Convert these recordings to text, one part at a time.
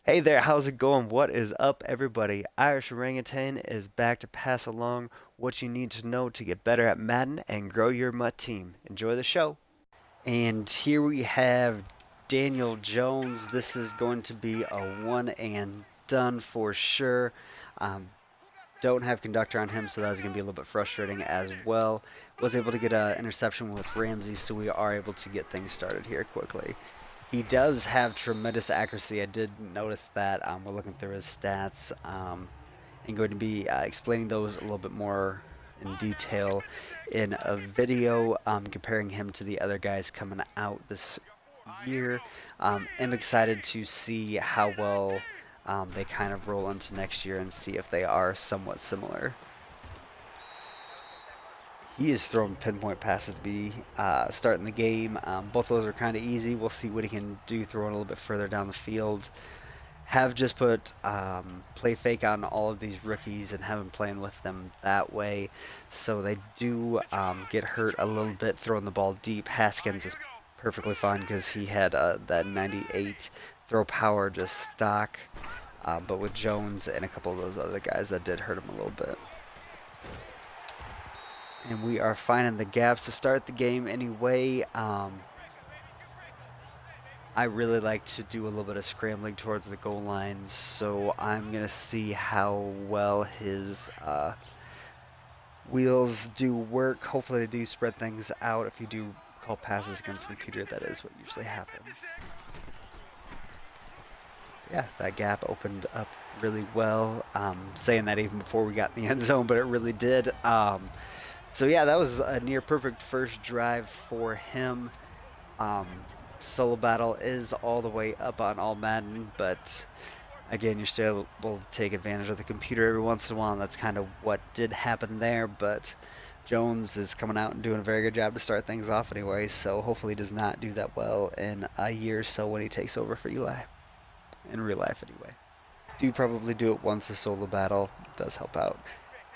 Hey there, how's it going? What is up, everybody? Irish Orangutan is back to pass along what you need to know to get better at Madden and grow your Mutt team. Enjoy the show. And here we have Daniel Jones. This is going to be a one and done for sure. Um, don't have conductor on him, so that's going to be a little bit frustrating as well. Was able to get an interception with Ramsey, so we are able to get things started here quickly. He does have tremendous accuracy. I did notice that. We're looking through his stats and going to be explaining those a little bit more in detail in a video comparing him to the other guys coming out this year. I'm excited to see how well they kind of roll into next year and see if they are somewhat similar. He is throwing pinpoint passes to be starting the game. Both of those are kind of easy. We'll see what he can do throwing a little bit further down the field. Have just put play fake on all of these rookies and have him playing with them that way. So they do get hurt a little bit throwing the ball deep. Haskins is perfectly fine because he had that 98 throw power just stock. But with Jones and a couple of those other guys, that did hurt him a little bit. And we are finding the gaps to start the game anyway. I really like to do a little bit of scrambling towards the goal line, so I'm going to see how well his wheels do work. Hopefully they do spread things out. If you do call passes against the computer, that is what usually happens. Yeah, that gap opened up really well. Saying that even before we got in the end zone, but it really did. So yeah, that was a near perfect first drive for him. Solo battle is all the way up on all Madden, but again, you're still able to take advantage of the computer every once in a while, and that's kind of what did happen there. But Jones is coming out and doing a very good job to start things off anyway, so hopefully he does not do that well in a year or so when he takes over for Eli, in real life anyway. Do probably do it once the solo battle does help out.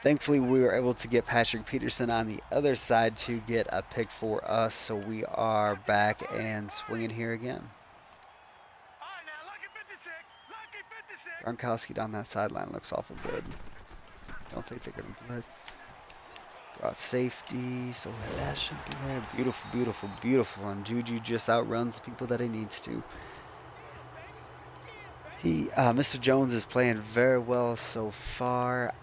Thankfully, we were able to get Patrick Peterson on the other side to get a pick for us, so we are back and swinging here again. Gronkowski down that sideline looks awful good. Don't think they're going to blitz. Brought safety, so that should be there. Beautiful, beautiful, beautiful. And Juju just outruns the people that he needs to. Mr. Jones is playing very well so far.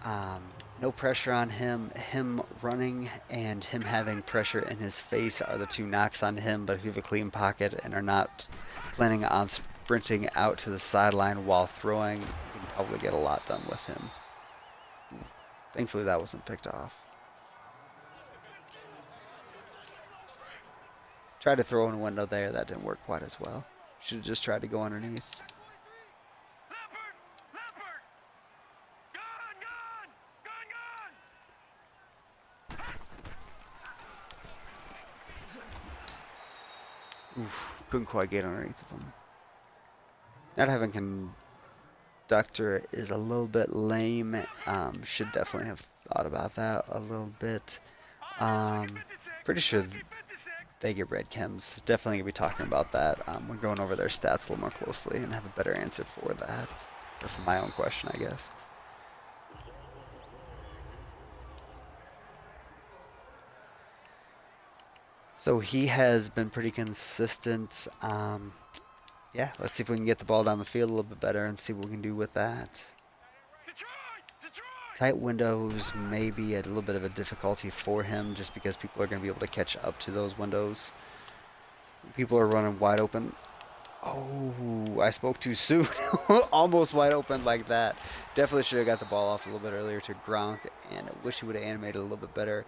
No pressure on him. Him running and him having pressure in his face are the two knocks on him. But if you have a clean pocket and are not planning on sprinting out to the sideline while throwing, you can probably get a lot done with him. Thankfully, that wasn't picked off. Tried to throw in a window there. That didn't work quite as well. Should have just tried to go underneath. Oof, couldn't quite get underneath of him. Not having conductor is a little bit lame. Should definitely have thought about that a little bit. Pretty sure they get red chems. Definitely gonna be talking about that. We're going over their stats a little more closely and have a better answer for that. Or for my own question, I guess. So he has been pretty consistent. Yeah, let's see if we can get the ball down the field a little bit better and see what we can do with that. Tight windows may be a little bit of a difficulty for him just because people are going to be able to catch up to those windows. People are running wide open. Oh, I spoke too soon. Almost wide open like that. Definitely should have got the ball off a little bit earlier to Gronk, and I wish he would have animated a little bit better.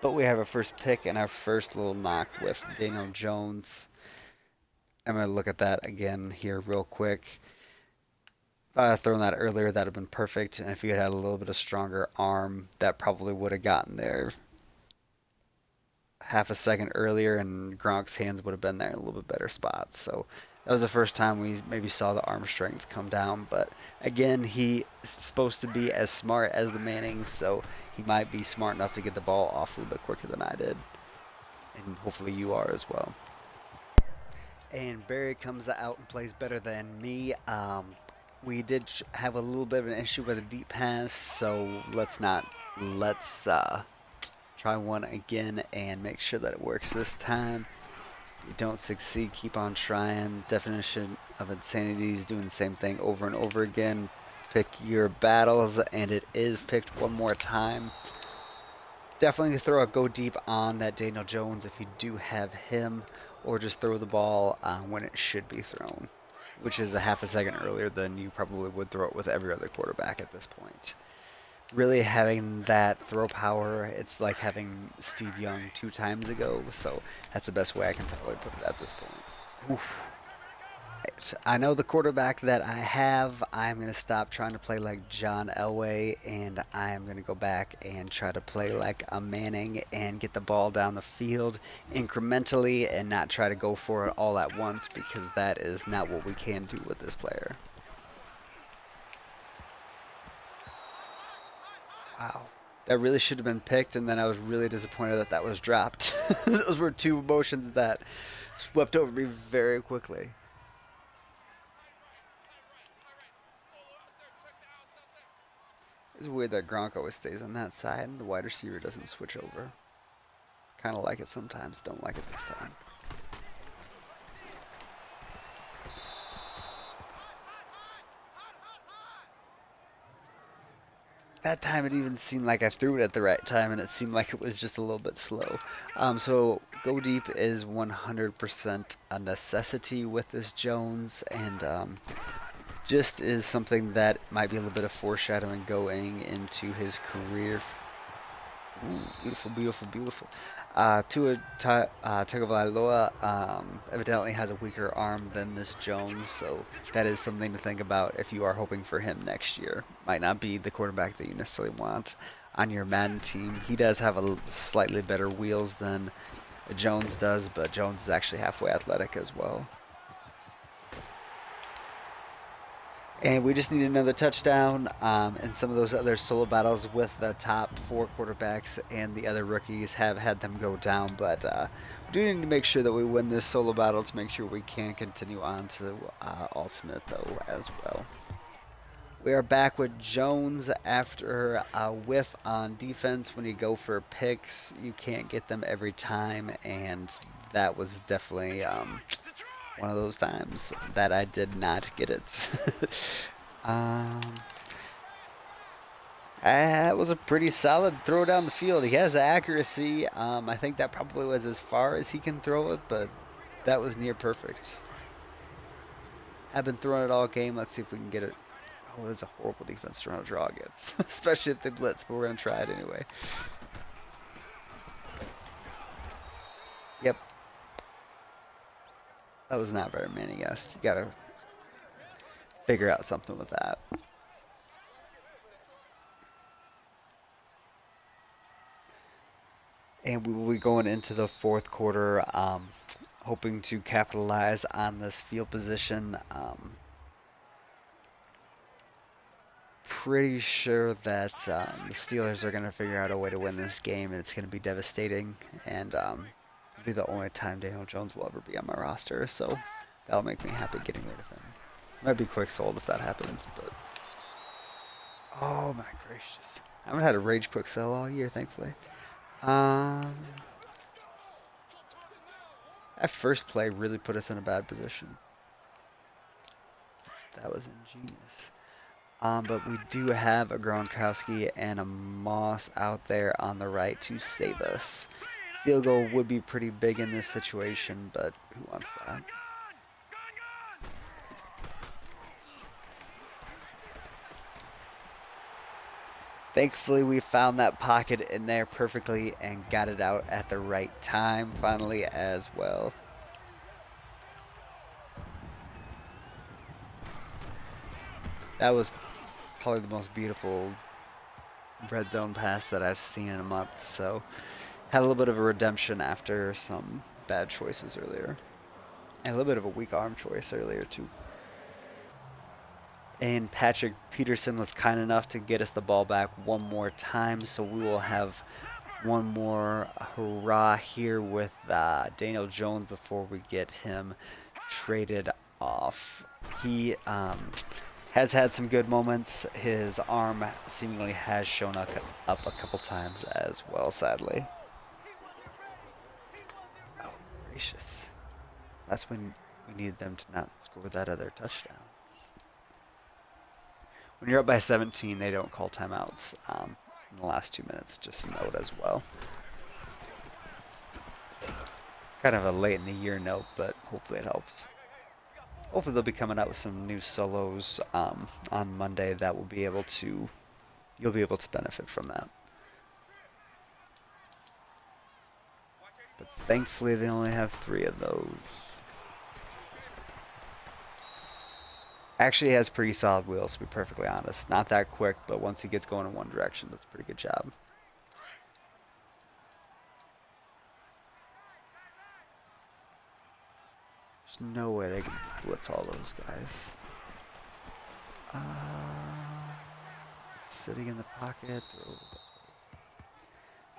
But we have our first pick and our first little knock with Daniel Jones. I'm going to look at that again here real quick. If I had thrown that earlier, that would have been perfect. And if you had had a little bit of stronger arm, that probably would have gotten there half a second earlier, and Gronk's hands would have been there in a little bit better spot. So that was the first time we maybe saw the arm strength come down. But again, he is supposed to be as smart as the Mannings, so he might be smart enough to get the ball off a little bit quicker than I did. And hopefully you are as well. And Barry comes out and plays better than me. We did have a little bit of an issue with a deep pass, so let's try one again and make sure that it works this time. If you don't succeed, keep on trying. Definition of insanity is doing the same thing over and over again. Pick your battles, and it is picked one more time. Definitely throw a go deep on that Daniel Jones if you do have him, or just throw the ball when it should be thrown, which is a half a second earlier than you probably would throw it with every other quarterback at this point. Really having that throw power, it's like having Steve Young 2 times ago, so that's the best way I can probably put it at this point. Oof. I know the quarterback that I have. I'm going to stop trying to play like John Elway, and I am going to go back and try to play like a Manning and get the ball down the field incrementally and not try to go for it all at once, because that is not what we can do with this player. Wow. That really should have been picked, and then I was really disappointed that that was dropped. Those were two emotions that swept over me very quickly. It's weird that Gronk always stays on that side and the wide receiver doesn't switch over. Kind of like it sometimes, don't like it this time. That time it even seemed like I threw it at the right time, and it seemed like it was just a little bit slow. So go deep is 100% a necessity with this Jones, and just is something that might be a little bit of foreshadowing going into his career. Ooh, beautiful, beautiful, beautiful. Tua Tagovailoa evidently has a weaker arm than this Jones, so that is something to think about if you are hoping for him next year. Might not be the quarterback that you necessarily want on your Madden team. He does have a slightly better wheels than Jones does, but Jones is actually halfway athletic as well. And we just need another touchdown, and some of those other solo battles with the top 4 quarterbacks and the other rookies have had them go down. But we do need to make sure that we win this solo battle to make sure we can continue on to Ultimate, though, as well. We are back with Jones after a whiff on defense. When you go for picks, you can't get them every time, and that was definitely one of those times that I did not get it. um, that was a pretty solid throw down the field. He has accuracy. I think that probably was as far as he can throw it, but that was near perfect. I've been throwing it all game. Let's see if we can get it. Oh, that's a horrible defense to run a draw against, especially if they blitz, but we're going to try it anyway. Yep. That was not very Manning-esque. You got to figure out something with that. And we will be going into the fourth quarter, hoping to capitalize on this field position. Pretty sure that the Steelers are going to figure out a way to win this game, and it's going to be devastating. And it'll be the only time Daniel Jones will ever be on my roster, so that'll make me happy getting rid of him. Might be quick sold if that happens, but oh my gracious, I haven't had a rage quick sell all year, thankfully. That first play really put us in a bad position. That was ingenious. But we do have a Gronkowski and a Moss out there on the right to save us. Field goal would be pretty big in this situation, but who wants that? Thankfully, we found that pocket in there perfectly and got it out at the right time finally as well. That was probably the most beautiful red zone pass that I've seen in a month, so had a little bit of a redemption after some bad choices earlier. And a little bit of a weak arm choice earlier, too. And Patrick Peterson was kind enough to get us the ball back one more time, so we will have one more hurrah here with Daniel Jones before we get him traded off. He has had some good moments. His arm seemingly has shown up a couple times as well, sadly. Oh, gracious. That's when we needed them to not score that other touchdown. When you're up by 17, they don't call timeouts in the last 2 minutes, just a note as well. Kind of a late in the year note, but hopefully it helps. Hopefully they'll be coming out with some new solos on Monday that will be able to, you'll be able to benefit from that. But thankfully they only have 3 of those. Actually has pretty solid wheels, to be perfectly honest. Not that quick, but once he gets going in one direction, does a pretty good job. There's no way they can blitz all those guys. Sitting in the pocket.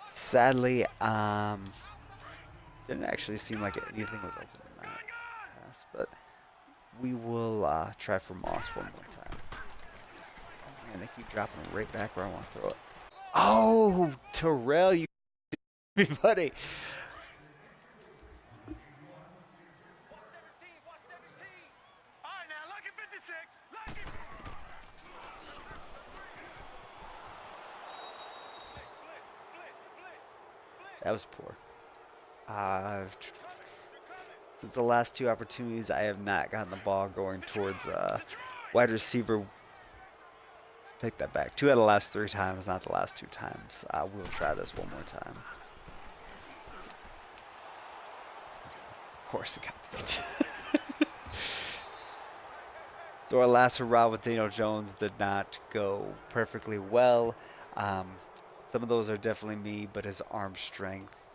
Sadly, didn't actually seem like anything was open in that pass, but we will try for Moss one more time. Oh man, they keep dropping it right back where I want to throw it. Oh, Terrell, you buddy. That was poor. Since the last 2 opportunities, I have not gotten the ball going towards wide receiver. Take that back. 2 out of the last 3 times, not the last 2 times. We'll try this one more time. Of course it got picked. So our last hurrah with Daniel Jones did not go perfectly well. Some of those are definitely me, but his arm strength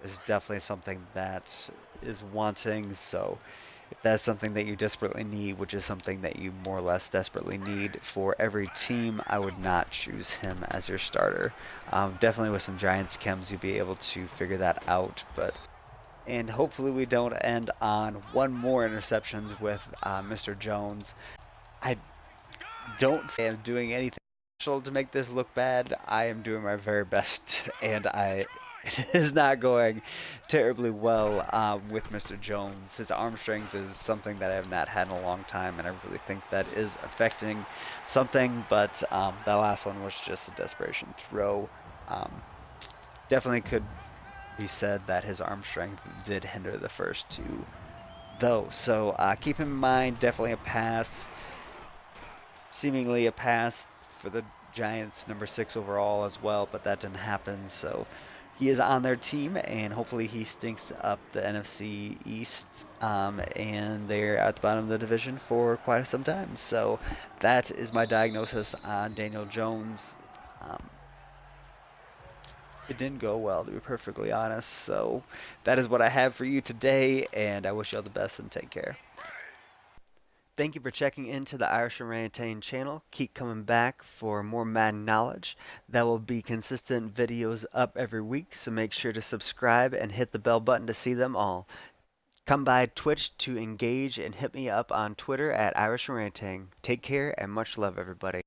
is definitely something that is wanting. So if that's something that you desperately need, which is something that you more or less desperately need for every team, I would not choose him as your starter. Definitely with some Giants chems, you'll be able to figure that out. And hopefully we don't end on one more interceptions with Mr. Jones. I don't think I'm doing anything special to make this look bad. I am doing my very best, and it is not going terribly well with Mr. Jones. His arm strength is something that I have not had in a long time, and I really think that is affecting something, but that last one was just a desperation throw. Definitely could be said that his arm strength did hinder the first 2, though. So keep in mind, definitely a pass. Seemingly a pass for the Giants, number 6 overall as well, but that didn't happen. So he is on their team, and hopefully he stinks up the NFC East, and they're at the bottom of the division for quite some time. So that is my diagnosis on Daniel Jones. It didn't go well, to be perfectly honest. So that is what I have for you today, and I wish you all the best and take care. Thank you for checking into the Irish Orangutan channel. Keep coming back for more Madden knowledge. There will be consistent videos up every week, so make sure to subscribe and hit the bell button to see them all. Come by Twitch to engage and hit me up on Twitter at Irish Orangutan. Take care and much love, everybody.